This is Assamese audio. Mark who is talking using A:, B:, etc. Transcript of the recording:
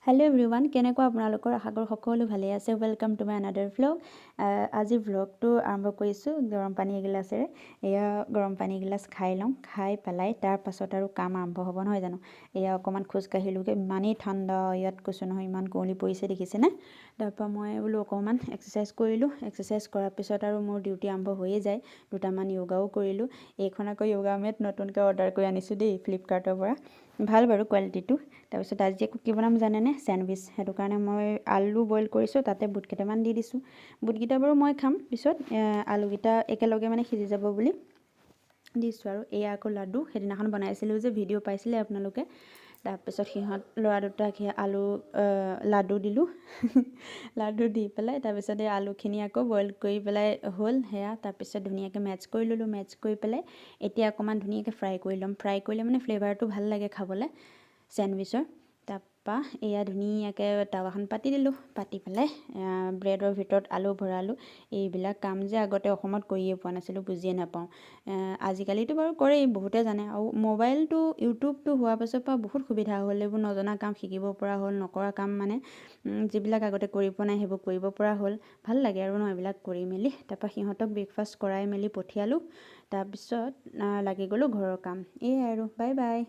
A: हेलो एवरीवन केनेको आपनालोकर आशा करो सकलो भाले आछे welcome to my another vlog আজি व्लगটো आरम्भ কৰিছো गरम पानी এগিলাসেৰে এয়া গৰম পানী এগিলাস খাই লম খাই পেলাই তাৰ পাছত আৰু কাম আৰম্ভ হ'ব নহয় জানো এয়া অকমান খোজ কাঢ়িলুগে মানি ঠাণ্ডা ইয়াত কৈছো নহয় ইমান কোঁৱলী পৰিছে দেখিছে না তাৰপা মই বোলো অকমান এক্সাৰসাইজ কৰিলো এক্সাৰসাইজ কৰাৰ পিছত আৰু মোৰ ডিউটি আৰম্ভ হৈয়ে যায় দুটামান যোগাও কৰিলো এইখন আকৌ যোগা মেট নতুনকৈ অৰ্ডাৰ কৰি আনিছো দেই ফ্লিপকাৰ্টৰ পৰা ভাল বাৰু কোৱালিটিটো তাৰ পিছত আজি কি বনাম জানেনে স্যান্ডউইচ হেতু কাৰণে মই আলু বইল কৰিছো তাতে বুট কেটামান দি দিছো বুটগিটা বাৰু মই খাম পিছত আলুগিটা একেলগে মানে সিজি যাব বুলি দিছো আৰু এয়া আকৌ লাডু হেদিনাখন বনাইছিলো যে ভিডিও পাইছিলে আপোনালোকে তাৰ পিছত হিহত লৰা দুটাক আলু লাডু দিলু লাডু দি পেলাই তাৰ পিছত আলুখিনি আকৌ বইল কৰি পেলাই হল হেয়া তাৰ পিছত ধুনিয়াকে ম্যাচ কৰি ললো ম্যাচ কৰি পেলাই এতিয়া অকমান ধুনিয়াকে ফ্ৰাই কৰি লম ফ্ৰাই কৰিলে মানে ফ্লেভাৰটো ভাল লাগে খাবলে স্যান্ডউইচৰ তাপা এয়া ধুনিয়াকে তাৱাখন পাতি দিলু পাতি পেলাই ব্ৰেডৰ ভিতৰত আলু ভৰালু এইবিলাক কাম যে আগতে অসমত কৰিয়ে পোৱা নাছিলো বুজিয়ে নাপাও আজিকালিটো বাৰু কৰেই বহুতে জানে আৰু মোবাইলটো ইউটিউবটো হোৱা পাছৰ পৰা বহুত সুবিধা হ'ল এইবোৰ নজনা কাম শিকিব পৰা হ'ল নকৰা কাম মানে যিবিলাক আগতে কৰি পোৱা নাই হেবোৰ কৰিব পৰা হ'ল ভাল লাগে আৰু ন এইবিলাক কৰি মেলি তাপা হিহতক ব্ৰেকফাষ্ট কৰাই মেলি পঠিয়ালু তাৰ পিছত লাগি গলো ঘৰৰ কাম এই আৰু বাই বাই